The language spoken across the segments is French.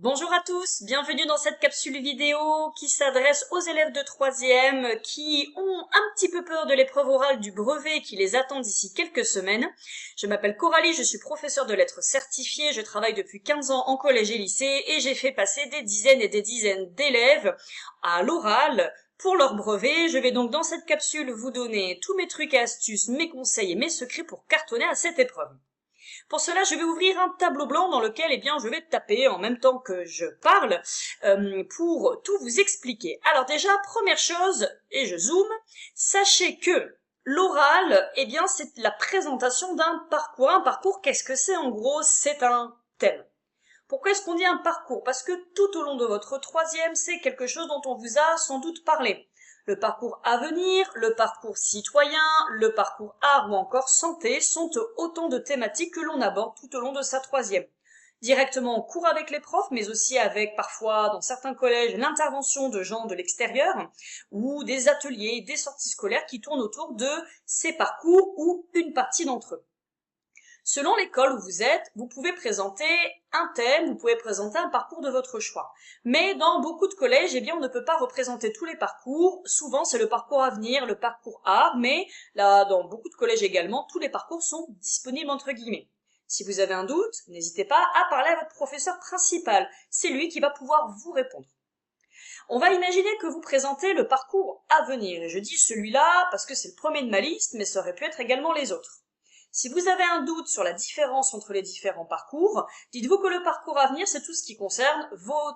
Bonjour à tous, bienvenue dans cette capsule vidéo qui s'adresse aux élèves de 3e qui ont un petit peu peur de l'épreuve orale du brevet qui les attend d'ici quelques semaines. Je m'appelle Coralie, je suis professeure de lettres certifiée, je travaille depuis 15 ans en collège et lycée et j'ai fait passer des dizaines et des dizaines d'élèves à l'oral pour leur brevet. Je vais donc dans cette capsule vous donner tous mes trucs et astuces, mes conseils et mes secrets pour cartonner à cette épreuve. Pour cela, je vais ouvrir un tableau blanc dans lequel, je vais taper en même temps que je parle pour tout vous expliquer. Alors déjà, première chose, et je zoome, sachez que l'oral, c'est la présentation d'un parcours. Un parcours, qu'est-ce que c'est en gros? C'est un thème. Pourquoi est-ce qu'on dit un parcours? Parce que tout au long de votre 3e, c'est quelque chose dont on vous a sans doute parlé. Le parcours à venir, le parcours citoyen, le parcours art ou encore santé sont autant de thématiques que l'on aborde tout au long de sa 3e. Directement en cours avec les profs, mais aussi avec parfois, dans certains collèges, l'intervention de gens de l'extérieur ou des ateliers, des sorties scolaires qui tournent autour de ces parcours ou une partie d'entre eux. Selon l'école où vous êtes, vous pouvez présenter un thème, vous pouvez présenter un parcours de votre choix. Mais dans beaucoup de collèges, on ne peut pas représenter tous les parcours. Souvent, c'est le parcours à venir, le parcours art, mais là, dans beaucoup de collèges également, tous les parcours sont disponibles entre guillemets. Si vous avez un doute, n'hésitez pas à parler à votre professeur principal. C'est lui qui va pouvoir vous répondre. On va imaginer que vous présentez le parcours à venir. Et je dis celui-là parce que c'est le premier de ma liste, mais ça aurait pu être également les autres. Si vous avez un doute sur la différence entre les différents parcours, dites-vous que le parcours à venir, c'est tout ce qui concerne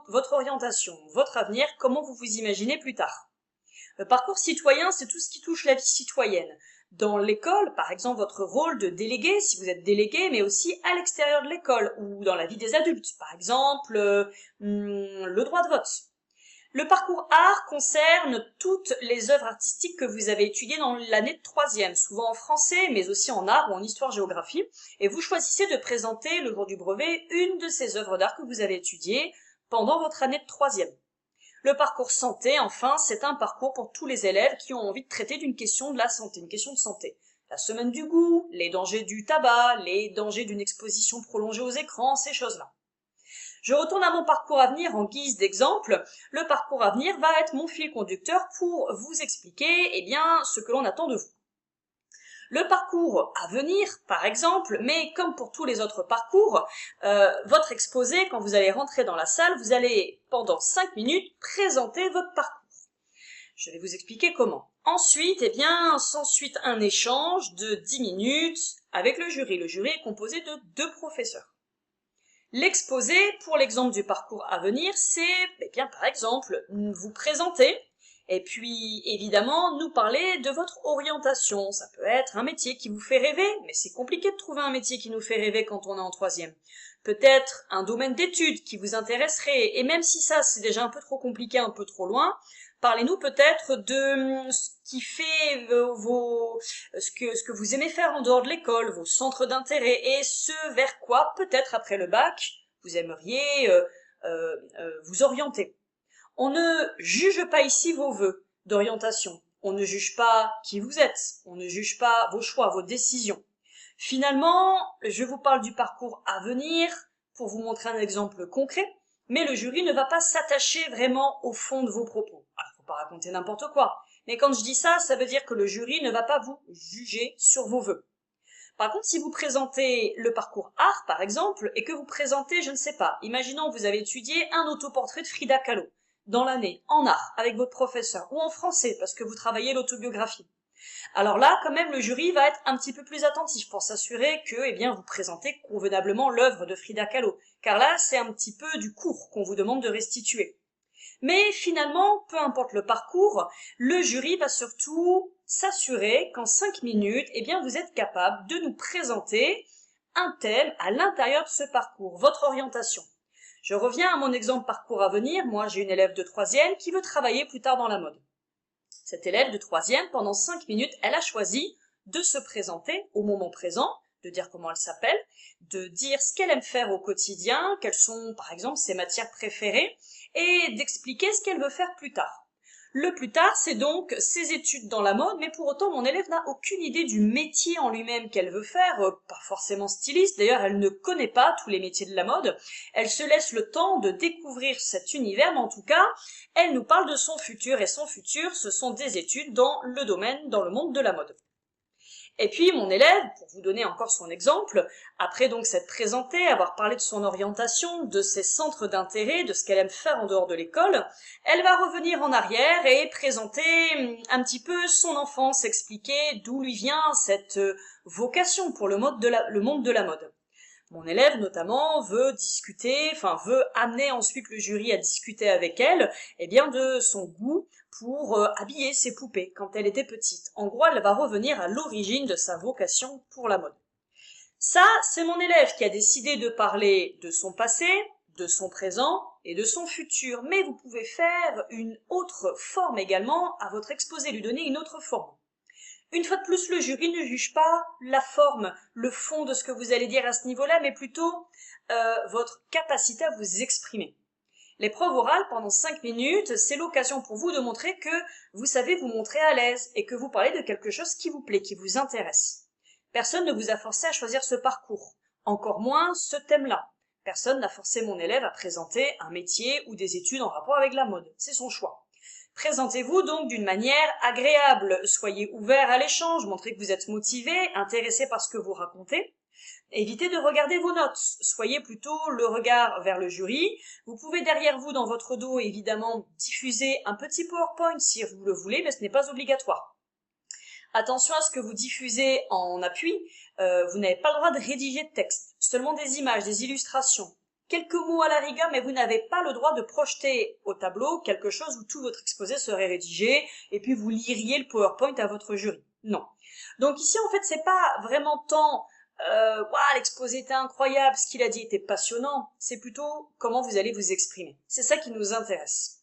votre orientation, votre avenir, comment vous vous imaginez plus tard. Le parcours citoyen, c'est tout ce qui touche la vie citoyenne. Dans l'école, par exemple, votre rôle de délégué, si vous êtes délégué, mais aussi à l'extérieur de l'école ou dans la vie des adultes, par exemple, le droit de vote. Le parcours art concerne toutes les œuvres artistiques que vous avez étudiées dans l'année de 3e, souvent en français, mais aussi en art ou en histoire-géographie, et vous choisissez de présenter le jour du brevet une de ces œuvres d'art que vous avez étudiées pendant votre année de 3e. Le parcours santé, enfin, c'est un parcours pour tous les élèves qui ont envie de traiter d'une question de la santé, une question de santé. La semaine du goût, les dangers du tabac, les dangers d'une exposition prolongée aux écrans, ces choses-là. Je retourne à mon parcours à venir en guise d'exemple. Le parcours à venir va être mon fil conducteur pour vous expliquer ce que l'on attend de vous. Le parcours à venir, par exemple, mais comme pour tous les autres parcours, votre exposé, quand vous allez rentrer dans la salle, vous allez, pendant 5 minutes, présenter votre parcours. Je vais vous expliquer comment. Ensuite, s'ensuit un échange de 10 minutes avec le jury. Le jury est composé de 2 professeurs. L'exposé, pour l'exemple du parcours à venir, c'est, par exemple, vous présenter et puis, évidemment, nous parler de votre orientation. Ça peut être un métier qui vous fait rêver, mais c'est compliqué de trouver un métier qui nous fait rêver quand on est en 3e. Peut-être un domaine d'études qui vous intéresserait, et même si ça, c'est déjà un peu trop compliqué, un peu trop loin, parlez-nous peut-être de ce qui fait ce que vous aimez faire en dehors de l'école, vos centres d'intérêt, et ce vers quoi, peut-être après le bac, vous aimeriez vous orienter. On ne juge pas ici vos vœux d'orientation. On ne juge pas qui vous êtes. On ne juge pas vos choix, vos décisions. Finalement, je vous parle du parcours à venir pour vous montrer un exemple concret, mais le jury ne va pas s'attacher vraiment au fond de vos propos. Alors, faut pas raconter n'importe quoi. Mais quand je dis ça, ça veut dire que le jury ne va pas vous juger sur vos vœux. Par contre, si vous présentez le parcours art, par exemple, et que vous présentez, je ne sais pas, imaginons que vous avez étudié un autoportrait de Frida Kahlo dans l'année, en art, avec votre professeur, ou en français, parce que vous travaillez l'autobiographie. Alors là, quand même, le jury va être un petit peu plus attentif pour s'assurer que, vous présentez convenablement l'œuvre de Frida Kahlo, car là, c'est un petit peu du cours qu'on vous demande de restituer. Mais finalement, peu importe le parcours, le jury va surtout s'assurer qu'en 5 minutes, vous êtes capable de nous présenter un thème à l'intérieur de ce parcours, votre orientation. Je reviens à mon exemple parcours à venir. Moi, j'ai une élève de 3e qui veut travailler plus tard dans la mode. Cette élève de 3e, pendant 5 minutes, elle a choisi de se présenter au moment présent, de dire comment elle s'appelle, de dire ce qu'elle aime faire au quotidien, quelles sont par exemple ses matières préférées, et d'expliquer ce qu'elle veut faire plus tard. Le plus tard, c'est donc ses études dans la mode, mais pour autant, mon élève n'a aucune idée du métier en lui-même qu'elle veut faire, pas forcément styliste, d'ailleurs, elle ne connaît pas tous les métiers de la mode, elle se laisse le temps de découvrir cet univers, mais en tout cas, elle nous parle de son futur, et son futur, ce sont des études dans le domaine, dans le monde de la mode. Et puis mon élève, pour vous donner encore son exemple, après donc s'être présentée, avoir parlé de son orientation, de ses centres d'intérêt, de ce qu'elle aime faire en dehors de l'école, elle va revenir en arrière et présenter un petit peu son enfance, expliquer d'où lui vient cette vocation pour le monde de la mode. Mon élève, notamment, veut amener ensuite le jury à discuter avec elle, de son goût pour habiller ses poupées quand elle était petite. En gros, elle va revenir à l'origine de sa vocation pour la mode. Ça, c'est mon élève qui a décidé de parler de son passé, de son présent et de son futur. Mais vous pouvez faire une autre forme également à votre exposé, lui donner une autre forme. Une fois de plus, le jury ne juge pas la forme, le fond de ce que vous allez dire à ce niveau-là, mais plutôt votre capacité à vous exprimer. L'épreuve orale, pendant 5 minutes, c'est l'occasion pour vous de montrer que vous savez vous montrer à l'aise et que vous parlez de quelque chose qui vous plaît, qui vous intéresse. Personne ne vous a forcé à choisir ce parcours, encore moins ce thème-là. Personne n'a forcé mon élève à présenter un métier ou des études en rapport avec la mode. C'est son choix. Présentez-vous donc d'une manière agréable, soyez ouvert à l'échange, montrez que vous êtes motivé, intéressé par ce que vous racontez. Évitez de regarder vos notes, soyez plutôt le regard vers le jury. Vous pouvez derrière vous, dans votre dos, évidemment, diffuser un petit PowerPoint si vous le voulez, mais ce n'est pas obligatoire. Attention à ce que vous diffusez en appui, vous n'avez pas le droit de rédiger de texte, seulement des images, des illustrations. Quelques mots à la rigueur, mais vous n'avez pas le droit de projeter au tableau quelque chose où tout votre exposé serait rédigé, et puis vous liriez le PowerPoint à votre jury. Non. Donc ici, en fait, c'est pas vraiment tant l'exposé était incroyable, ce qu'il a dit était passionnant, c'est plutôt comment vous allez vous exprimer. C'est ça qui nous intéresse.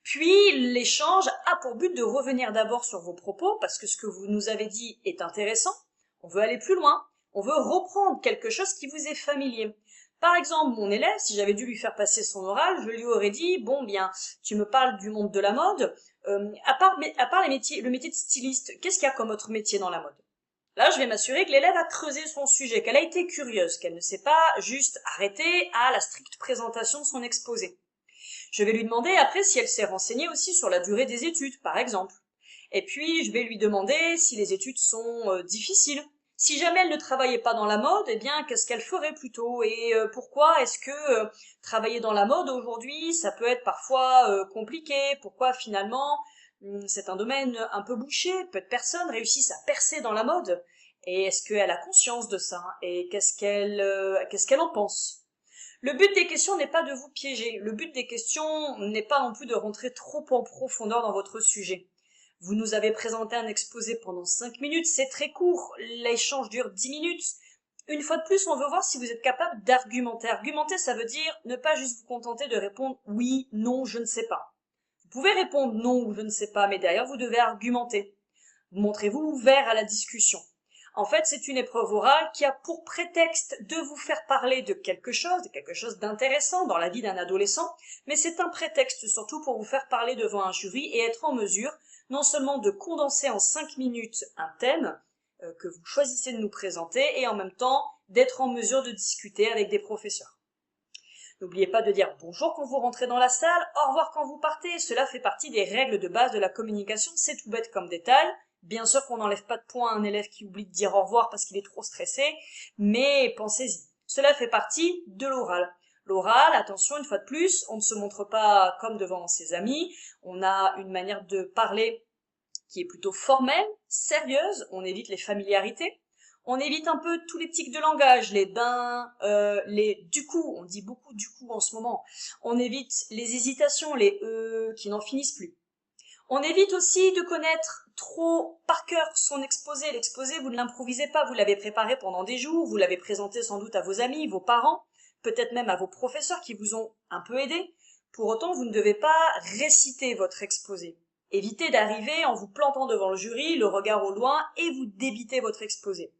Puis, l'échange a pour but de revenir d'abord sur vos propos, parce que ce que vous nous avez dit est intéressant. On veut aller plus loin. On veut reprendre quelque chose qui vous est familier. Par exemple, mon élève, si j'avais dû lui faire passer son oral, je lui aurais dit, tu me parles du monde de la mode, à part le métier de styliste, qu'est-ce qu'il y a comme autre métier dans la mode? Là, je vais m'assurer que l'élève a creusé son sujet, qu'elle a été curieuse, qu'elle ne s'est pas juste arrêtée à la stricte présentation de son exposé. Je vais lui demander après si elle s'est renseignée aussi sur la durée des études, par exemple. Et puis, je vais lui demander si les études sont difficiles. Si jamais elle ne travaillait pas dans la mode, qu'est-ce qu'elle ferait plutôt? Et pourquoi est-ce que travailler dans la mode aujourd'hui, ça peut être parfois compliqué? Pourquoi finalement, c'est un domaine un peu bouché? Peu de personnes réussissent à percer dans la mode. Et est-ce qu'elle a conscience de ça? Et qu'est-ce qu'elle en pense? Le but des questions n'est pas de vous piéger. Le but des questions n'est pas non plus de rentrer trop en profondeur dans votre sujet. Vous nous avez présenté un exposé pendant 5 minutes, c'est très court, l'échange dure 10 minutes. Une fois de plus, on veut voir si vous êtes capable d'argumenter. Argumenter, ça veut dire ne pas juste vous contenter de répondre oui, non, je ne sais pas. Vous pouvez répondre non ou je ne sais pas, mais derrière, vous devez argumenter. Montrez-vous ouvert à la discussion. En fait, c'est une épreuve orale qui a pour prétexte de vous faire parler de quelque chose d'intéressant dans la vie d'un adolescent, mais c'est un prétexte surtout pour vous faire parler devant un jury et être en mesure non seulement de condenser en 5 minutes un thème que vous choisissez de nous présenter et en même temps d'être en mesure de discuter avec des professeurs. N'oubliez pas de dire bonjour quand vous rentrez dans la salle, au revoir quand vous partez, cela fait partie des règles de base de la communication, c'est tout bête comme détail. Bien sûr qu'on n'enlève pas de points à un élève qui oublie de dire au revoir parce qu'il est trop stressé, mais pensez-y. Cela fait partie de l'oral. L'oral, attention, une fois de plus, on ne se montre pas comme devant ses amis, on a une manière de parler qui est plutôt formelle, sérieuse, on évite les familiarités, on évite un peu tous les tics de langage, les les du coup, on dit beaucoup du coup en ce moment, on évite les hésitations, les qui n'en finissent plus. On évite aussi de connaître trop par cœur son exposé. L'exposé, vous ne l'improvisez pas, vous l'avez préparé pendant des jours, vous l'avez présenté sans doute à vos amis, vos parents, peut-être même à vos professeurs qui vous ont un peu aidé. Pour autant, vous ne devez pas réciter votre exposé. Évitez d'arriver en vous plantant devant le jury, le regard au loin, et vous débitez votre exposé.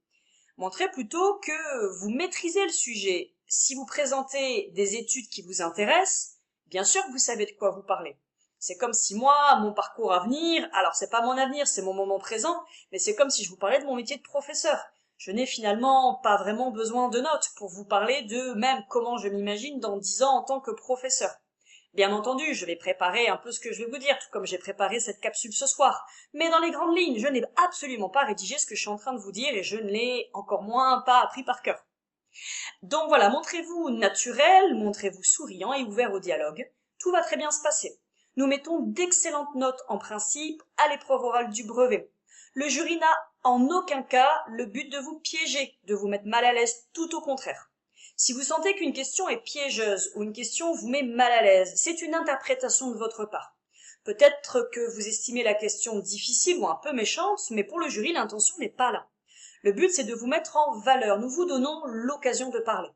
Montrez plutôt que vous maîtrisez le sujet. Si vous présentez des études qui vous intéressent, bien sûr que vous savez de quoi vous parlez. C'est comme si moi, mon parcours à venir, alors c'est pas mon avenir, c'est mon moment présent, mais c'est comme si je vous parlais de mon métier de professeur. Je n'ai finalement pas vraiment besoin de notes pour vous parler de même comment je m'imagine dans 10 ans en tant que professeur. Bien entendu, je vais préparer un peu ce que je vais vous dire, tout comme j'ai préparé cette capsule ce soir. Mais dans les grandes lignes, je n'ai absolument pas rédigé ce que je suis en train de vous dire et je ne l'ai encore moins pas appris par cœur. Donc voilà, montrez-vous naturel, montrez-vous souriant et ouvert au dialogue. Tout va très bien se passer. Nous mettons d'excellentes notes en principe à l'épreuve orale du brevet. Le jury n'a en aucun cas le but de vous piéger, de vous mettre mal à l'aise, tout au contraire. Si vous sentez qu'une question est piégeuse ou une question vous met mal à l'aise, c'est une interprétation de votre part. Peut-être que vous estimez la question difficile ou un peu méchante, mais pour le jury, l'intention n'est pas là. Le but, c'est de vous mettre en valeur. Nous vous donnons l'occasion de parler.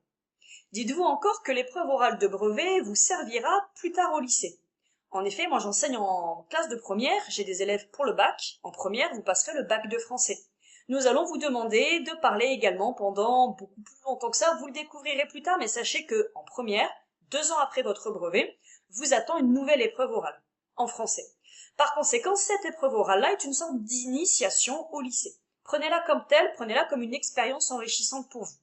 Dites-vous encore que l'épreuve orale de brevet vous servira plus tard au lycée. En effet, moi j'enseigne en classe de première, j'ai des élèves pour le bac. En première, vous passerez le bac de français. Nous allons vous demander de parler également pendant beaucoup plus longtemps que ça. Vous le découvrirez plus tard, mais sachez que en première, 2 ans après votre brevet, vous attend une nouvelle épreuve orale, en français. Par conséquent, cette épreuve orale-là est une sorte d'initiation au lycée. Prenez-la comme telle, prenez-la comme une expérience enrichissante pour vous.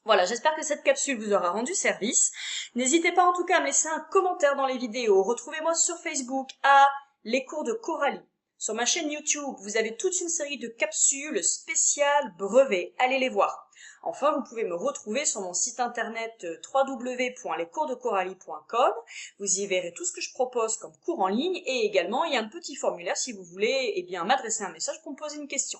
Voilà, j'espère que cette capsule vous aura rendu service. N'hésitez pas en tout cas à me laisser un commentaire dans les vidéos. Retrouvez-moi sur Facebook à Les Cours de Coralie. Sur ma chaîne YouTube, vous avez toute une série de capsules spéciales brevets. Allez les voir. Enfin, vous pouvez me retrouver sur mon site internet www.lescoursdecoralie.com. Vous y verrez tout ce que je propose comme cours en ligne et également il y a un petit formulaire si vous voulez m'adresser un message pour me poser une question.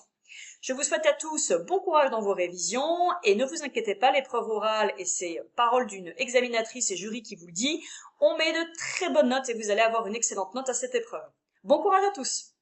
Je vous souhaite à tous bon courage dans vos révisions et ne vous inquiétez pas, l'épreuve orale et ces paroles d'une examinatrice et jury qui vous le dit, on met de très bonnes notes et vous allez avoir une excellente note à cette épreuve. Bon courage à tous!